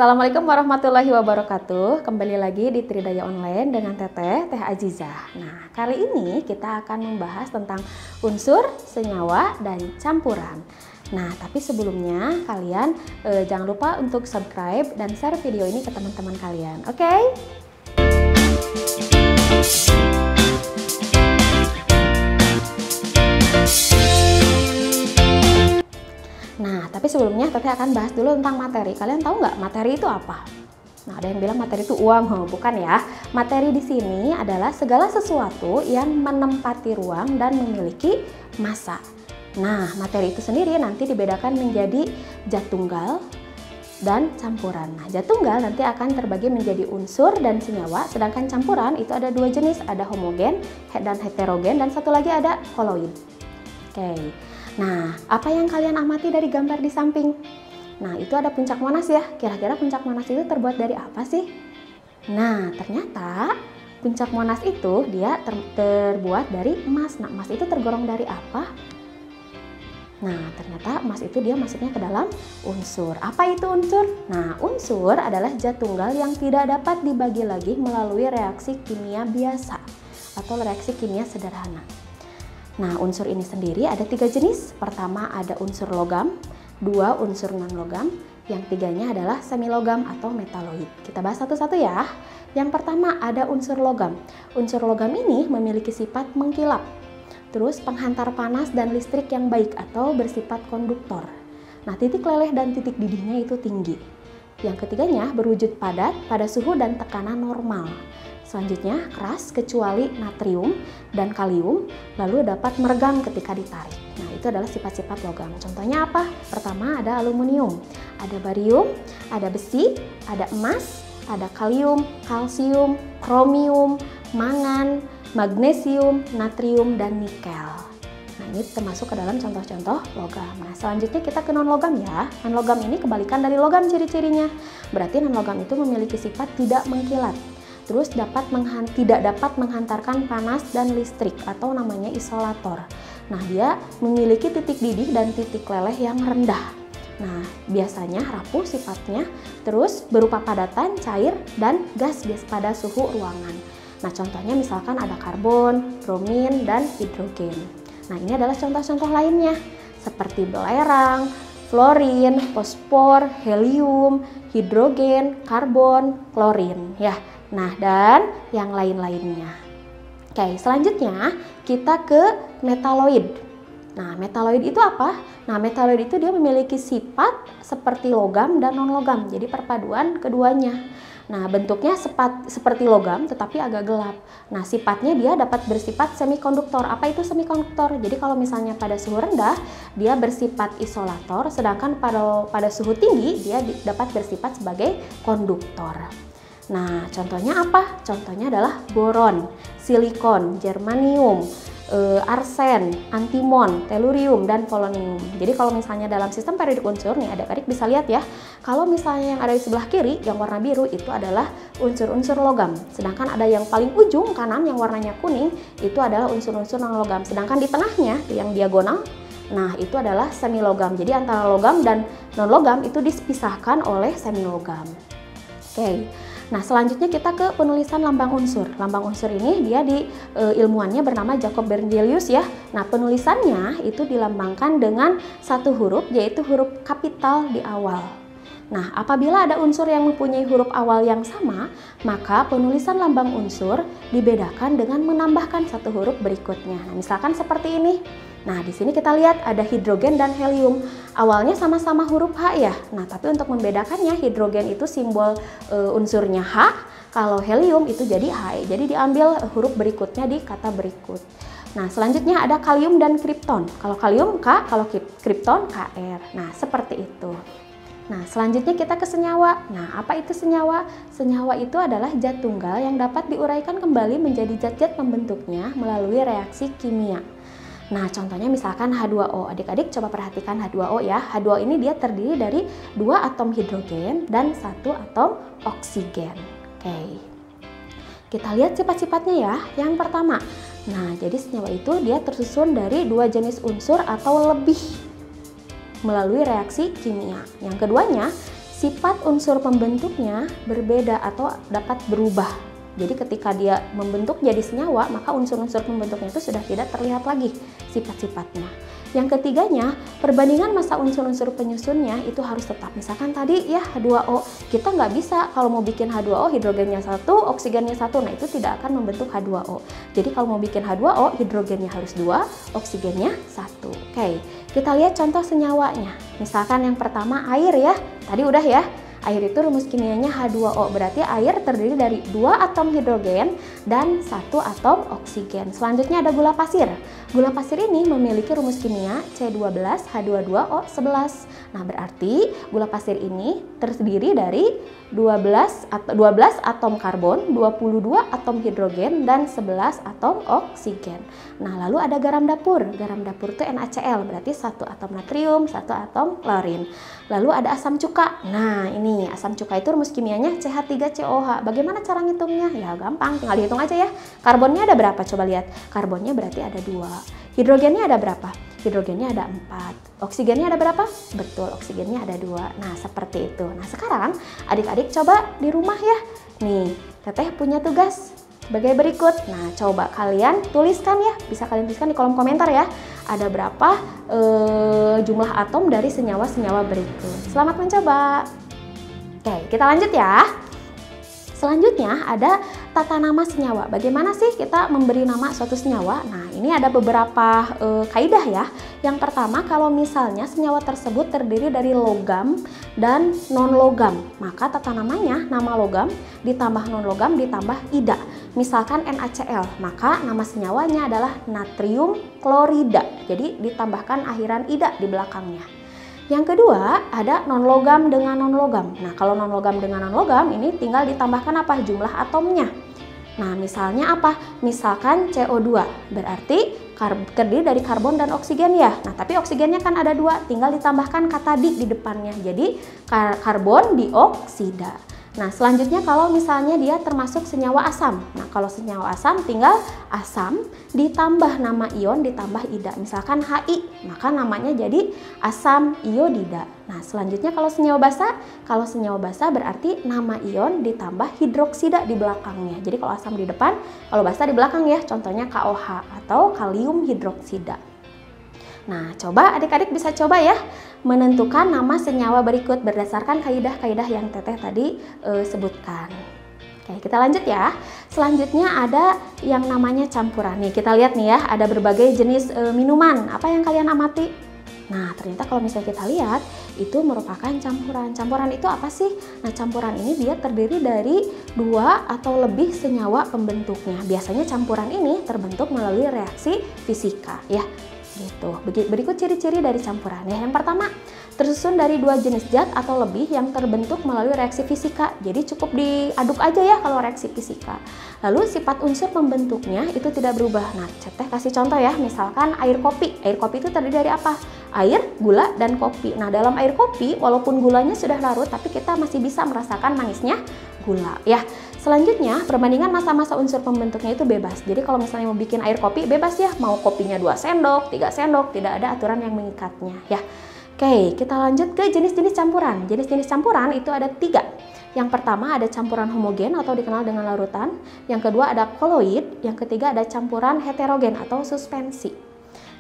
Assalamualaikum warahmatullahi wabarakatuh. Kembali lagi di Tridaya Online dengan Teteh, Teh Azizah. Nah, kali ini kita akan membahas tentang unsur, senyawa, dan campuran. Nah, tapi sebelumnya kalian jangan lupa untuk subscribe dan share video ini ke teman-teman kalian. Oke? Nah, tapi sebelumnya Teteh akan bahas dulu tentang materi. Kalian tahu nggak materi itu apa? Nah, ada yang bilang materi itu uang, bukan ya. Materi di sini adalah segala sesuatu yang menempati ruang dan memiliki massa. Nah, materi itu sendiri nanti dibedakan menjadi zat tunggal dan campuran. Nah, zat tunggal nanti akan terbagi menjadi unsur dan senyawa, sedangkan campuran itu ada dua jenis, ada homogen dan heterogen, dan satu lagi ada koloid. Oke. Nah, apa yang kalian amati dari gambar di samping? Nah, itu ada puncak Monas ya. Kira-kira puncak Monas itu terbuat dari apa sih? Nah, ternyata puncak Monas itu dia terbuat dari emas. Nah, emas itu tergolong dari apa? Nah, ternyata emas itu dia masuknya ke dalam unsur. Apa itu unsur? Nah, unsur adalah zat tunggal yang tidak dapat dibagi lagi melalui reaksi kimia biasa atau reaksi kimia sederhana. Nah, unsur ini sendiri ada tiga jenis. Pertama ada unsur logam, dua unsur non-logam, yang tiganya adalah semilogam atau metaloid. Kita bahas satu-satu ya. Yang pertama ada unsur logam. Unsur logam ini memiliki sifat mengkilap, terus penghantar panas dan listrik yang baik atau bersifat konduktor. Nah, titik leleh dan titik didihnya itu tinggi. Yang ketiganya berwujud padat pada suhu dan tekanan normal. Selanjutnya keras kecuali natrium dan kalium, lalu dapat meregang ketika ditarik. Nah, itu adalah sifat-sifat logam. Contohnya apa? Pertama ada aluminium, ada barium, ada besi, ada emas, ada kalium, kalsium, kromium, mangan, magnesium, natrium, dan nikel. Nah, ini termasuk ke dalam contoh-contoh logam. Nah, selanjutnya kita ke non-logam ya. Non-logam ini kebalikan dari logam ciri-cirinya. Berarti non-logam itu memiliki sifat tidak mengkilat. Terus tidak dapat menghantarkan panas dan listrik atau namanya isolator. Nah, dia memiliki titik didih dan titik leleh yang rendah. Nah, biasanya rapuh sifatnya, terus berupa padatan, cair, dan gas pada suhu ruangan. Nah, contohnya misalkan ada karbon, bromin, dan hidrogen. Nah, ini adalah contoh-contoh lainnya seperti belerang, fluorin, fosfor, helium, hidrogen, karbon, klorin ya. Nah, dan yang lain-lainnya. Oke, selanjutnya kita ke metaloid. Nah, metaloid itu apa? Nah, metaloid itu dia memiliki sifat seperti logam dan non-logam. Jadi perpaduan keduanya. Nah, bentuknya seperti logam tetapi agak gelap. Nah, sifatnya dia dapat bersifat semikonduktor. Apa itu semikonduktor? Jadi kalau misalnya pada suhu rendah dia bersifat isolator, sedangkan pada suhu tinggi dia dapat bersifat sebagai konduktor. Nah, contohnya apa? Contohnya adalah boron, silikon, germanium, arsen, antimon, tellurium, dan polonium. Jadi kalau misalnya dalam sistem periodik unsur nih, adik-adik bisa lihat ya, kalau misalnya yang ada di sebelah kiri yang warna biru itu adalah unsur-unsur logam, sedangkan ada yang paling ujung kanan yang warnanya kuning itu adalah unsur-unsur non-logam, sedangkan di tengahnya yang diagonal, nah itu adalah semilogam. Jadi antara logam dan non-logam itu dipisahkan oleh semilogam. Oke. Nah, selanjutnya kita ke penulisan lambang unsur. Lambang unsur ini dia di ilmuannya bernama Jacob Berzelius ya. Nah, penulisannya itu dilambangkan dengan satu huruf, yaitu huruf kapital di awal. Nah, apabila ada unsur yang mempunyai huruf awal yang sama, maka penulisan lambang unsur dibedakan dengan menambahkan satu huruf berikutnya. Nah, misalkan seperti ini. Nah, di sini kita lihat ada hidrogen dan helium. Awalnya sama-sama huruf H ya. Nah, tapi untuk membedakannya hidrogen itu simbol unsurnya H, kalau helium itu jadi He. Jadi diambil huruf berikutnya di kata berikut. Nah, selanjutnya ada kalium dan kripton. Kalau kalium K, kalau kripton Kr. Nah, seperti itu. Nah, selanjutnya kita ke senyawa. Nah, apa itu senyawa? Senyawa itu adalah zat tunggal yang dapat diuraikan kembali menjadi zat-zat pembentuknya melalui reaksi kimia. Nah, contohnya misalkan H2O. Adik-adik coba perhatikan H2O ya. H2O ini dia terdiri dari 2 atom hidrogen dan 1 atom oksigen. Oke. Kita lihat sifat-sifatnya ya. Yang pertama, nah jadi senyawa itu dia tersusun dari 2 jenis unsur atau lebih melalui reaksi kimia. Yang keduanya, sifat unsur pembentuknya berbeda atau dapat berubah. Jadi ketika dia membentuk jadi senyawa, maka unsur-unsur pembentuknya itu sudah tidak terlihat lagi sifat-sifatnya. Yang ketiganya, perbandingan massa unsur-unsur penyusunnya itu harus tetap. Misalkan tadi ya H2O, kita nggak bisa kalau mau bikin H2O hidrogennya 1, oksigennya 1, nah itu tidak akan membentuk H2O. Jadi kalau mau bikin H2O, hidrogennya harus 2, oksigennya 1. Oke, kita lihat contoh senyawanya. Misalkan yang pertama air ya, tadi udah ya. Air itu rumus kimianya H2O, berarti air terdiri dari 2 atom hidrogen dan 1 atom oksigen. Selanjutnya ada gula pasir. Gula pasir ini memiliki rumus kimia C12H22O11. Nah, berarti gula pasir ini terdiri dari 12 atom karbon, 22 atom hidrogen, dan 11 atom oksigen. Nah, lalu ada garam dapur. Garam dapur itu NaCl, berarti 1 atom natrium, 1 atom klorin. Lalu ada asam cuka. Nah, ini asam cuka itu rumus kimianya CH3COH. Bagaimana cara ngitungnya? Ya gampang, tinggal dihitung aja ya. Karbonnya ada berapa? Coba lihat. Karbonnya berarti ada 2. Hidrogennya ada berapa? Hidrogennya ada 4. Oksigennya ada berapa? Betul, oksigennya ada 2. Nah, seperti itu. Nah, sekarang adik-adik coba di rumah ya. Nih, Teteh punya tugas sebagai berikut. Nah, coba kalian tuliskan ya. Bisa kalian tuliskan di kolom komentar ya. Ada berapa jumlah atom dari senyawa-senyawa berikut. Selamat mencoba. Oke, kita lanjut ya. Selanjutnya ada tata nama senyawa. Bagaimana sih kita memberi nama suatu senyawa? Nah, ini ada beberapa kaidah ya. Yang pertama, kalau misalnya senyawa tersebut terdiri dari logam dan non-logam, maka tata namanya nama logam ditambah non-logam ditambah ida. Misalkan NaCl, maka nama senyawanya adalah natrium klorida. Jadi ditambahkan akhiran ida di belakangnya. Yang kedua, ada non-logam dengan non-logam. Nah, kalau non-logam dengan non-logam ini tinggal ditambahkan apa? Jumlah atomnya. Nah, misalnya apa? Misalkan CO2, berarti terdiri dari karbon dan oksigen ya. Nah, tapi oksigennya kan ada 2, tinggal ditambahkan kata di depannya. Jadi, karbon dioksida. Nah, selanjutnya kalau misalnya dia termasuk senyawa asam. Nah, kalau senyawa asam tinggal asam ditambah nama ion ditambah ida. Misalkan Hi, maka namanya jadi asam iodida. Nah, selanjutnya kalau senyawa basa berarti nama ion ditambah hidroksida di belakangnya. Jadi kalau asam di depan, kalau basa di belakang ya. Contohnya KOH atau kalium hidroksida. Nah, coba adik-adik bisa coba ya menentukan nama senyawa berikut berdasarkan kaidah-kaidah yang Teteh tadi sebutkan. Oke, kita lanjut ya. Selanjutnya ada yang namanya campuran. Nih, kita lihat nih ya, ada berbagai jenis minuman. Apa yang kalian amati? Nah, ternyata kalau misalnya kita lihat, itu merupakan campuran. Campuran itu apa sih? Nah, campuran ini dia terdiri dari 2 atau lebih senyawa pembentuknya. Biasanya campuran ini terbentuk melalui reaksi fisika ya. Gitu. Berikut ciri-ciri dari campuran ya. Yang pertama, tersusun dari 2 jenis zat atau lebih yang terbentuk melalui reaksi fisika. Jadi cukup diaduk aja ya kalau reaksi fisika. Lalu sifat unsur pembentuknya itu tidak berubah. Nah, Teteh kasih contoh ya. Misalkan air kopi. Air kopi itu terdiri dari apa? Air, gula, dan kopi. Nah, dalam air kopi walaupun gulanya sudah larut tapi kita masih bisa merasakan manisnya gula ya. Selanjutnya, perbandingan massa-massa unsur pembentuknya itu bebas. Jadi kalau misalnya mau bikin air kopi, bebas ya. Mau kopinya 2 sendok, 3 sendok, tidak ada aturan yang mengikatnya ya. Oke, kita lanjut ke jenis-jenis campuran. Jenis-jenis campuran itu ada 3. Yang pertama ada campuran homogen atau dikenal dengan larutan. Yang kedua ada koloid. Yang ketiga ada campuran heterogen atau suspensi.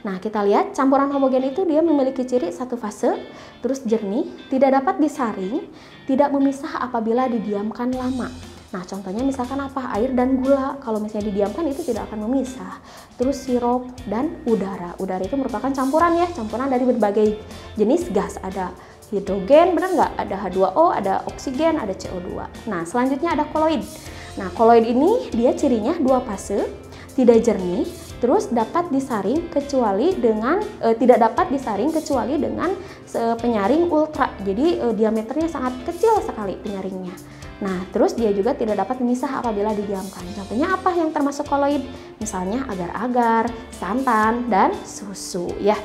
Nah, kita lihat campuran homogen itu dia memiliki ciri satu fase, terus jernih, tidak dapat disaring, tidak memisah apabila didiamkan lama. Nah, contohnya misalkan apa? Air dan gula. Kalau misalnya didiamkan itu tidak akan memisah. Terus sirup dan udara. Udara itu merupakan campuran ya, campuran dari berbagai jenis gas. Ada hidrogen, benar nggak? Ada H2O, ada oksigen, ada CO2. Nah, selanjutnya ada koloid. Nah, koloid ini dia cirinya 2 fase, tidak jernih, terus dapat disaring kecuali dengan tidak dapat disaring kecuali dengan penyaring ultra. Jadi diameternya sangat kecil sekali penyaringnya. Nah, terus dia juga tidak dapat memisah apabila didiamkan. Contohnya apa yang termasuk koloid? Misalnya agar-agar, santan, dan susu ya.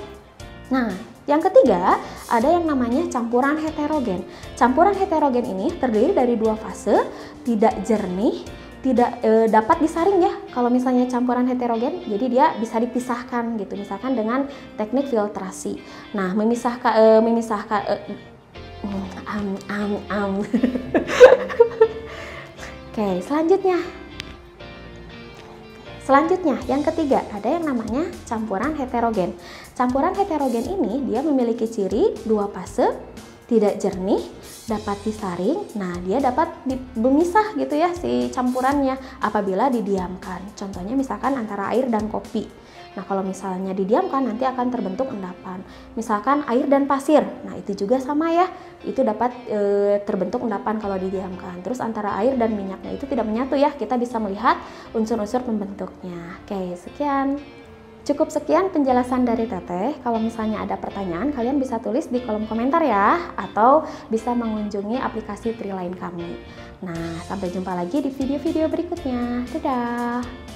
Nah, yang ketiga ada yang namanya campuran heterogen. Campuran heterogen ini terdiri dari 2 fase, tidak jernih, tidak dapat disaring ya. Kalau misalnya campuran heterogen, jadi dia bisa dipisahkan gitu, misalkan dengan teknik filtrasi. Nah, Am. Oke, Selanjutnya, yang ketiga, ada yang namanya campuran heterogen. Campuran heterogen ini dia memiliki ciri dua fase, tidak jernih, dapat disaring. Nah, dia dapat bermisah gitu ya si campurannya apabila didiamkan. Contohnya misalkan antara air dan kopi. Nah, kalau misalnya didiamkan nanti akan terbentuk endapan. Misalkan air dan pasir. Nah, itu juga sama ya. Itu dapat terbentuk endapan kalau didiamkan. Terus antara air dan minyaknya itu tidak menyatu ya. Kita bisa melihat unsur-unsur pembentuknya. Oke, sekian. Cukup sekian penjelasan dari Teteh. Kalau misalnya ada pertanyaan, kalian bisa tulis di kolom komentar ya, atau bisa mengunjungi aplikasi Triline kami. Nah, sampai jumpa lagi di video-video berikutnya. Dadah!